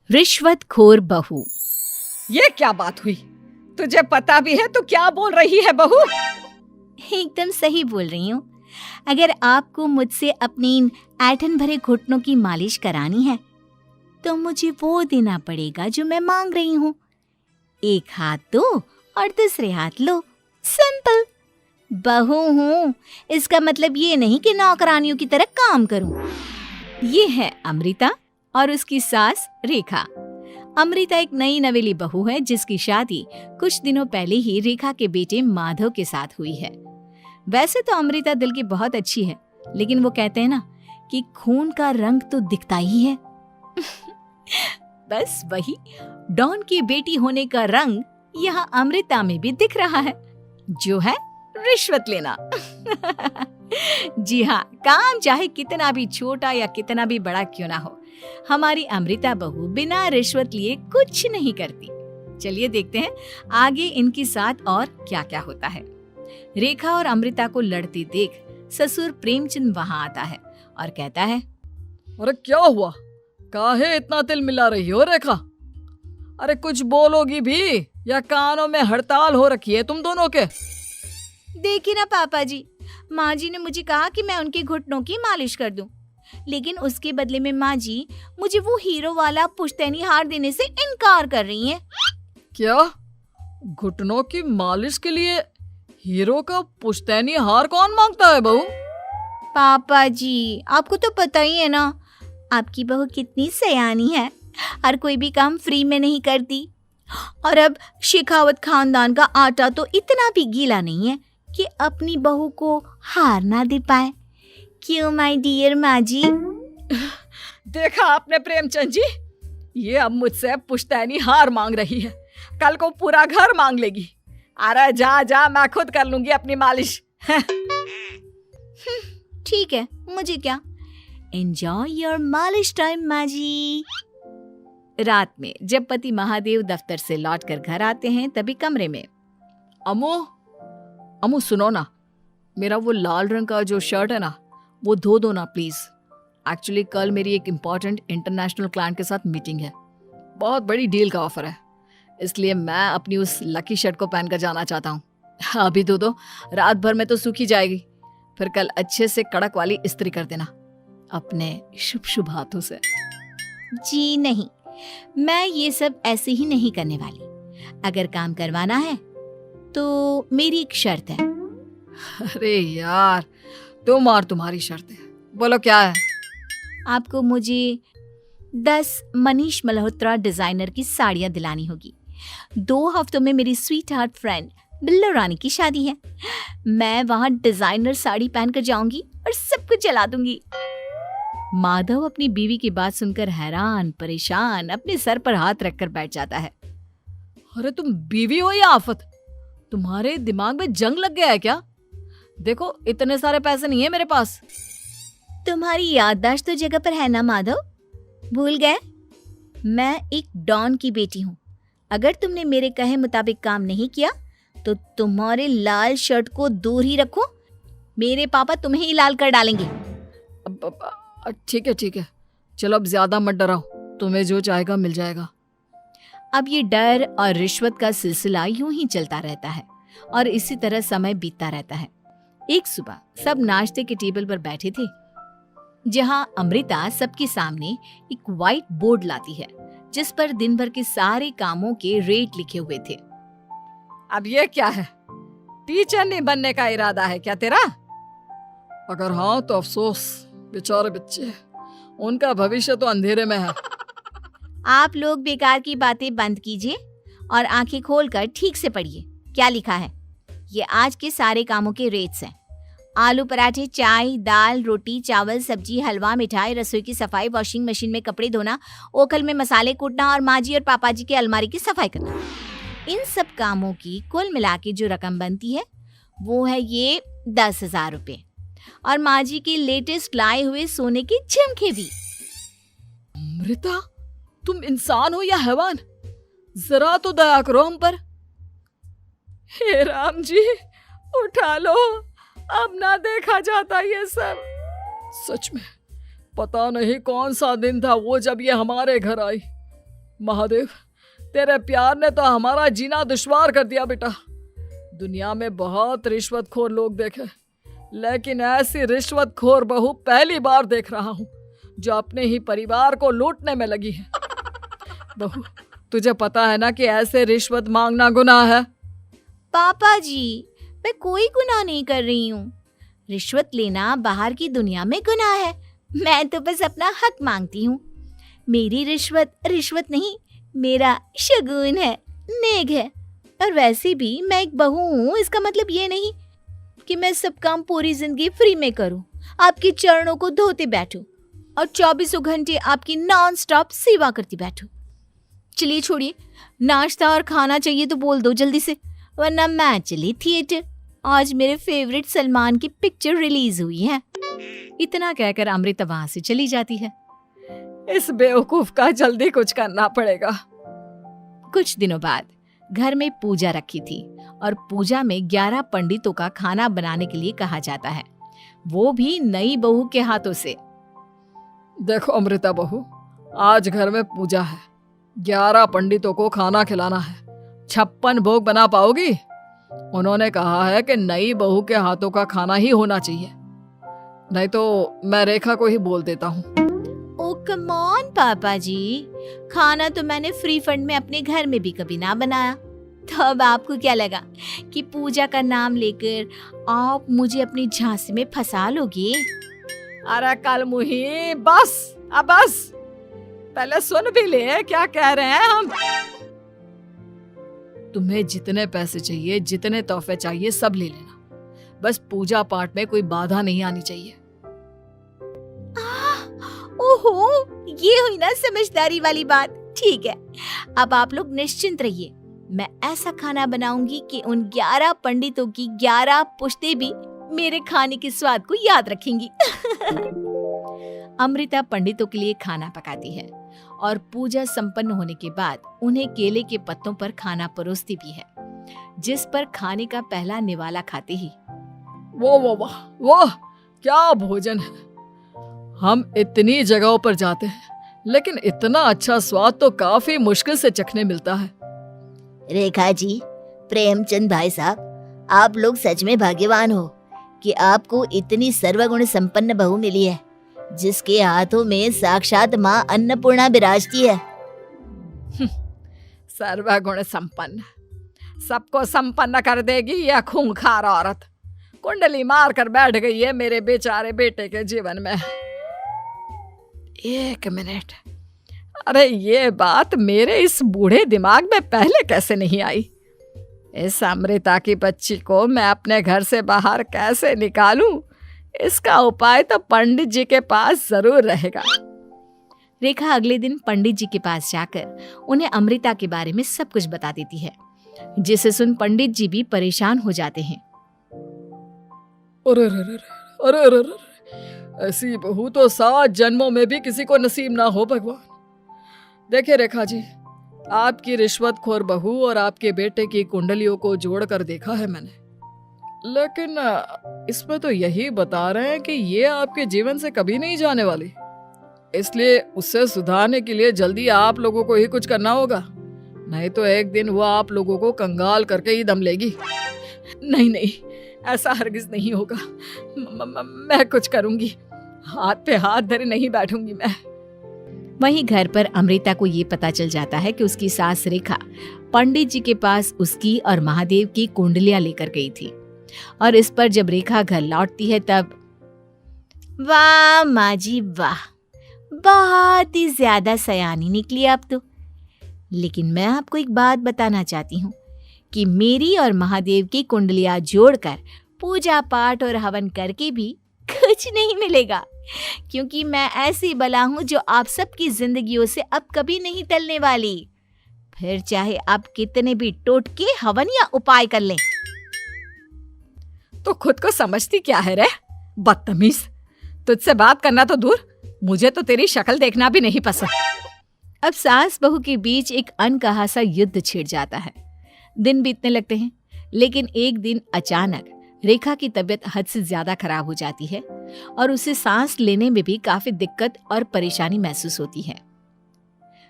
रिश्वतखोर बहू। ये क्या बात हुई? तुझे पता भी है तो क्या बोल रही है बहू? एकदम सही बोल रही हूँ। अगर आपको मुझसे अपनी इन ऐंठन भरे घुटनों की मालिश करानी है तो मुझे वो देना पड़ेगा जो मैं मांग रही हूँ। एक हाथ दो और दूसरे हाथ लो, सिंपल। बहू हूँ, इसका मतलब ये नहीं कि नौकरानियों की तरह काम करूँ। ये है अमृता और उसकी सास रेखा। अमृता एक नई नवेली बहू है जिसकी शादी कुछ दिनों पहले ही रेखा के बेटे माधव के साथ हुई है। वैसे तो अमृता दिल की बहुत अच्छी है, लेकिन वो कहते हैं ना कि खून का रंग तो दिखता ही है। बस वही डॉन की बेटी होने का रंग यहाँ अमृता में भी दिख रहा है, जो है रिश्वत लेना। जी हाँ, काम चाहे कितना भी छोटा या कितना भी बड़ा क्यों ना हो, हमारी अमृता बहू बिना रिश्वत लिए कुछ नहीं करती। चलिए देखते हैं आगे इनके साथ और क्या क्या होता है। रेखा और अमृता को लड़ते देख ससुर प्रेमचंद वहाँ आता है और कहता है, अरे क्या हुआ? काहे इतना तिल मिला रही हो रेखा? अरे कुछ बोलोगी भी या कानों में हड़ताल हो रखी है तुम दोनों के? देखिए ना पापा जी, माँ जी ने मुझे कहा कि मैं उनके घुटनों की मालिश कर दूं, लेकिन उसके बदले में माँ जी मुझे वो हीरो वाला पुश्तैनी हार देने से इनकार कर रही हैं। क्या? घुटनों की मालिश के लिए हीरो का पुश्तैनी हार कौन मांगता है बहू? पापा जी, आपको तो पता ही है ना, आपकी बहू कितनी सयानी है, हर कोई भी काम फ्री में नहीं करती। और अब शेखावत खानदान का आटा तो इतना भी गीला नहीं है कि अपनी बहू को हार ना दे पाए। क्यों माय डियर माँ जी? देखा आपने प्रेमचंद जी, ये अब मुझसे पुश्तैनी हार मांग रही है, कल को पूरा घर मांग लेगी। अरे जा जा, मैं खुद कर लूंगी अपनी मालिश। ठीक है, मुझे क्या। एंजॉय योर मालिश टाइम माँ जी। रात में जब पति महादेव दफ्तर से लौटकर घर आते हैं तभी कमरे में, अमू सुनो ना, मेरा वो लाल रंग का जो शर्ट है ना वो धो दो ना प्लीज। एक्चुअली कल मेरी एक इम्पॉर्टेंट इंटरनेशनल क्लाइंट के साथ मीटिंग है, बहुत बड़ी डील का ऑफर है, इसलिए मैं अपनी उस लकी शर्ट को पहनकर जाना चाहता हूँ। अभी धो दो, रात भर में तो सूखी जाएगी, फिर कल अच्छे से कड़क वाली इस्त्री कर देना अपने शुभ शुभ हाथों से। जी नहीं, मैं ये सब ऐसे ही नहीं करने वाली। अगर काम करवाना है तो मेरी एक शर्त है। अरे यार, तुम और तुम्हारी शर्तें, बोलो क्या है? आपको मुझे 10 मनीष मल्होत्रा डिजाइनर की साड़ियां दिलानी होगी। 2 हफ्तों में मेरी स्वीट हार्ट फ्रेंड बिल्लो रानी की शादी है। मैं वहां डिजाइनर साड़ी पहनकर जाऊंगी और सब कुछ जला दूंगी। माधव अपनी बीवी की बात सुनकर हैरान परेशान अपने सर पर हाथ रखकर बैठ जाता है। अरे तुम बीवी हो या आफत? तुम्हारे दिमाग में जंग लग गया है क्या? देखो इतने सारे पैसे नहीं है मेरे पास। तुम्हारी याददाश्त तो जगह पर है ना माधव, भूल गए? मैं एक डॉन की बेटी हूँ। अगर तुमने मेरे कहे मुताबिक काम नहीं किया तो तुम्हारे लाल शर्ट को दूर ही रखो, मेरे पापा तुम्हें ही लाल कर डालेंगे। ठीक है, चलो अब ज्यादा मत डराओ, तुम्हें जो चाहेगा मिल जाएगा। अब ये डर और रिश्वत का सिलसिला यूं ही चलता रहता है और इसी तरह समय बीतता रहता है। एक सुबह सब नाश्ते के टेबल पर बैठे थे, जहां अमृता सबके सामने एक व्हाइट बोर्ड लाती है जिस पर दिन भर के सारे कामों के रेट लिखे हुए थे। अब ये क्या है? टीचर नहीं बनने का इरादा है क्या तेरा? अगर हाँ तो अफसोस, बेचारे बच्चे, उनका भविष्य तो अंधेरे में है। आप लोग बेकार की बातें बंद कीजिए और आंखें खोलकर ठीक से पढ़िए क्या लिखा है। ये आज के सारे कामों के रेट्स हैं। आलू पराठे, चाय, दाल, रोटी, चावल, सब्जी, हलवा, मिठाई, रसोई की सफाई, वॉशिंग मशीन में कपड़े धोना, ओखल में मसाले कूटना और माँ जी और पापा जी के अलमारी की सफाई करना। इन सब कामों की कुल मिला के जो रकम बनती है वो है ये 10,000 रुपए और माँ जी के लेटेस्ट लाए हुए सोने के झुमके भी। अमृता, तुम इंसान हो या हैवान? जरा तो दया करो हम पर। हे राम जी, उठा लो, अब ना देखा जाता ये सब। सच में पता नहीं कौन सा दिन था वो जब ये हमारे घर आई। महादेव, तेरे प्यार ने तो हमारा जीना दुश्वार कर दिया बेटा। दुनिया में बहुत रिश्वतखोर लोग देखे, लेकिन ऐसी रिश्वतखोर बहू पहली बार देख रहा हूँ जो अपने ही परिवार को लूटने में लगी है। बहू, तुझे पता है ना कि ऐसे रिश्वत मांगना गुनाह है। पापा जी, मैं कोई गुनाह नहीं कर रही हूँ। रिश्वत लेना बाहर की दुनिया में गुनाह है। मैं तो बस अपना हक मांगती हूँ। मेरी रिश्वत रिश्वत नहीं, मेरा शगुन है, नेग है। और वैसे भी मैं एक बहू हूँ, इसका मतलब ये नहीं कि मैं सब काम पूरी जिंदगी फ्री में करूँ, आपके चरणों को धोते बैठूं और 24 घंटे आपकी नॉन स्टॉप सेवा करती बैठूं। चलिए छोड़िए, नाश्ता और खाना चाहिए तो बोल दो जल्दी से, वरना मैं चली थिएटर। आज मेरे फेवरेट सलमान की पिक्चर रिलीज हुई है। इतना कहकर अमृता वहां से चली जाती है। इस बेवकूफ का जल्दी कुछ करना पड़ेगा। कुछ दिनों बाद घर में पूजा रखी थी और पूजा में 11 पंडितों का खाना बनाने के लिए कहा जाता है, वो भी नई बहू के हाथों से। देखो अमृता बहू, आज घर में पूजा है, 11 पंडितों को खाना खिलाना है। 56 भोग बना पाओगी? उन्होंने कहा है कि नई बहू के हाथों का खाना ही होना चाहिए, नहीं तो मैं रेखा को ही बोल देता हूँ। ओ कम ऑन पापा जी, खाना तो मैंने फ्री फंड में अपने घर में भी कभी ना बनाया, तो अब आपको क्या लगा कि पूजा का नाम लेकर आप मुझे अपनी झांसी में फंसा लोगे? अरे कल मुही, बस अब बस, पहले सुन भी ले क्या कह रहे हैं हम। तुम्हें जितने पैसे चाहिए, जितने तोहफे चाहिए, सब ले लेना, बस पूजा पाठ में कोई बाधा नहीं आनी चाहिए। ओहो, ये हुई ना समझदारी वाली बात। ठीक है, अब आप लोग निश्चिंत रहिए, मैं ऐसा खाना बनाऊंगी कि उन 11 पंडितों की 11 पुश्तें भी मेरे खाने के स्वाद को याद रखेंगी। अमृता पंडितों के लिए खाना पकाती है और पूजा संपन्न होने के बाद उन्हें केले के पत्तों पर खाना परोसती भी है, जिस पर खाने का पहला निवाला खाते ही वो क्या भोजन है। हम इतनी जगहों पर जाते हैं, लेकिन इतना अच्छा स्वाद तो काफी मुश्किल से चखने मिलता है। रेखा जी, प्रेमचंद भाई साहब, आप लोग सच में भाग्यवान हो कि आपको इतनी सर्वगुण संपन्न बहू मिली है, जिसके हाथों में साक्षात माँ अन्नपूर्णा विराजती है। सर्वगुण संपन्न, सबको संपन्न कर देगी यह खूंखार औरत। कुंडली मार कर बैठ गई है मेरे बेचारे बेटे के जीवन में। एक मिनट, अरे ये बात मेरे इस बूढ़े दिमाग में पहले कैसे नहीं आई? इस अमृता की बच्ची को मैं अपने घर से बाहर कैसे निकालूं? इसका उपाय तो पंडित जी के पास जरूर रहेगा। रेखा अगले दिन पंडित जी के पास जाकर उन्हें अमृता के बारे में सब कुछ बता देती है, जिसे सुन पंडित जी भी परेशान हो जाते हैं। अरे, ऐसी बहू तो 7 जन्मों में भी किसी को नसीब ना हो भगवान। देखिए रेखा जी, आपकी रिश्वतखोर बहू और आपके बेटे की कुंडलियों को जोड़कर देखा है मैंने, लेकिन इसमें तो यही बता रहे हैं कि ये आपके जीवन से कभी नहीं जाने वाली। इसलिए उससे सुधारने के लिए जल्दी आप लोगों को ही कुछ करना होगा, नहीं तो एक दिन वो आप लोगों को कंगाल करके ही दम लेगी। नहीं, ऐसा हरगिज नहीं होगा। मैं कुछ करूंगी, हाथ पे हाथ धरे नहीं बैठूंगी मैं। वहीं घर पर अमृता को ये पता चल जाता है कि उसकी सास रेखा पंडित जी के पास उसकी और महादेव की कुंडलियां लेकर गई थी, और इस पर जब रेखा घर लौटती है तब वाह माँ जी वाह, बहुत ही ज्यादा सयानी निकली आप तो। लेकिन मैं आपको एक बात बताना चाहती हूँ कि मेरी और महादेव की कुंडलियां जोड़कर पूजा पाठ और हवन करके भी कुछ नहीं मिलेगा, क्योंकि मैं ऐसी बला हूं जो आप सबकी जिंदगियों से अब कभी नहीं टलने वाली, फिर चाहे आप कितने भी टोटके हवन या उपाय कर लें। तो खुद को समझती क्या है रे बदतमीज, तुझसे बात करना तो दूर, मुझे तो तेरी शक्ल देखना भी नहीं पसंद। अब सास बहू के बीच एक अनकहा सा युद्ध छिड़ जाता है। दिन बीतने लगते हैं, लेकिन एक दिन अचानक रेखा की तबीयत हद से ज्यादा खराब हो जाती है और उसे सांस लेने में भी काफी दिक्कत और परेशानी महसूस होती है।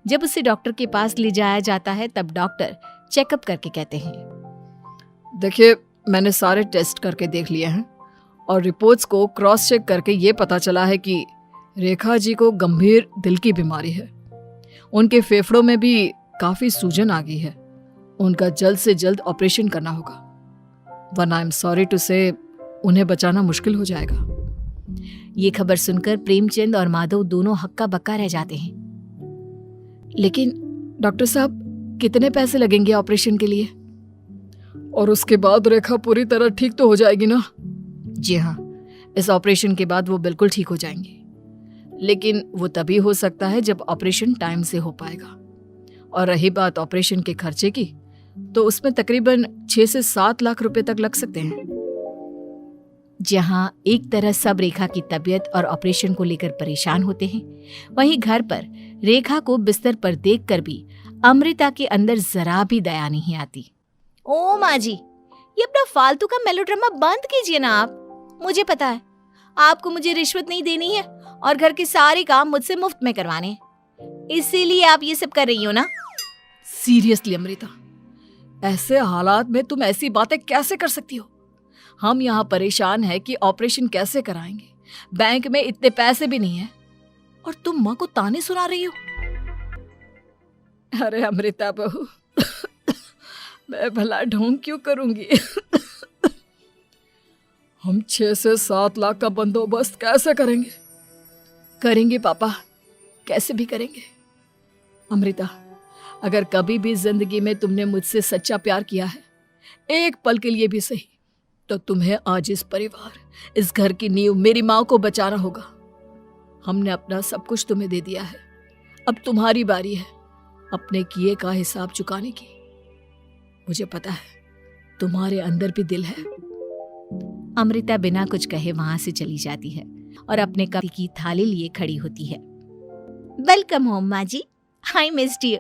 जब उसे डॉक्टर के पास ले जाया जाता है तब डॉक्टर चेकअप करके कहते हैं, देखिए, मैंने सारे टेस्ट करके देख लिए हैं और रिपोर्ट्स को क्रॉस चेक करके ये पता चला है कि रेखा जी को गंभीर दिल की बीमारी है। उनके फेफड़ों में भी काफी सूजन आ गई है। उनका जल्द से जल्द ऑपरेशन करना होगा, वरना आई एम सॉरी टू से उन्हें बचाना मुश्किल हो जाएगा। ये खबर सुनकर प्रेमचंद और माधव दोनों हक्का बक्का रह जाते हैं। लेकिन डॉक्टर साहब, कितने पैसे लगेंगे ऑपरेशन के लिए? और उसके बाद रेखा पूरी तरह ठीक तो हो जाएगी ना? जी हाँ, इस ऑपरेशन के बाद वो बिल्कुल ठीक हो जाएंगे, लेकिन वो तभी हो सकता है जब ऑपरेशन टाइम से हो पाएगा। और रही बात ऑपरेशन के खर्चे की, तो उसमें तकरीबन 6 से 7 लाख रुपए तक लग सकते हैं। जहां एक तरह सब रेखा की तबीयत और ऑपरेशन को लेकर परेशान होते हैं, वहीं घर पर रेखा को बिस्तर पर देखकर भी अमृता के अंदर जरा भी दया नहीं आती। ओ माँ जी, ये अपना फालतू का मेलोड्रामा बंद कीजिए ना आप। मुझे पता है आपको मुझे रिश्वत नहीं देनी है और घर के सारे काम मुझसे मुफ्त में करवाने हैं, इसीलिए आप ये सब कर रही हो ना। सीरियसली अमृता, ऐसे हालात में तुम ऐसी बातें कैसे कर सकती हो? हम यहाँ परेशान हैं कि ऑपरेशन कैसे कराएंगे, बैंक में इतने पैसे भी नहीं है, और तुम माँ को ताने सुना रही हो। अरे अमृता बहू, मैं भला ढोंग क्यों करूंगी? हम 6 से 7 लाख का बंदोबस्त कैसे करेंगे? करेंगे पापा, कैसे भी करेंगे। अमृता, अगर कभी भी जिंदगी में तुमने मुझसे सच्चा प्यार किया है, एक पल के लिए भी सही, तो तुम्हें आज इस परिवार, इस घर की नींव, मेरी माँ को बचाना होगा। हमने अपना सब कुछ तुम्हें दे दिया है, अब तुम्हारी बारी है अपने किए का हिसाब चुकाने की। मुझे पता है तुम्हारे अंदर भी दिल है। अमृता बिना कुछ कहे वहां से चली जाती है और अपने कप की थाली लिए खड़ी होती है। वेलकम होम माँ जी, आई मिस्ड यू।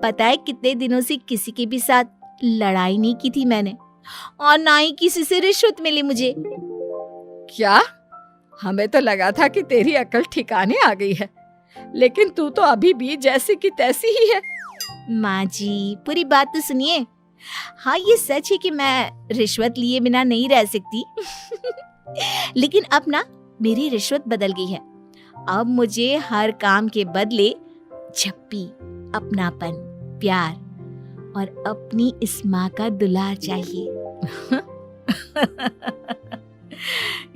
पता है कितने दिनों से किसी के भी साथ लड़ाई नहीं की थी मैंने, और ना ही किसी से रिश्वत मिली मुझे। क्या? हमें तो लगा था कि तेरी अकल ठिकाने आ गई है, लेकिन तू तो अभी भी जैसी की तैसी ही है। माँ जी, पूरी बात तो सुनिए। हाँ, ये सच है कि मैं रिश्वत लिए बिना नहीं रह सकती लेकिन अब ना मेरी रिश्वत बदल गई है। अब मुझे हर काम के बदले झप्पी, अपनापन, प्यार और अपनी इस माँ का दुलार चाहिए।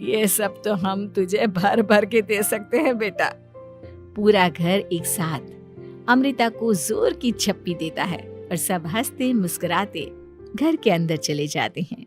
ये सब तो हम तुझे भर भर के दे सकते हैं बेटा। पूरा घर एक साथ अमृता को जोर की झप्पी देता है और सब हंसते मुस्कुराते घर के अंदर चले जाते हैं।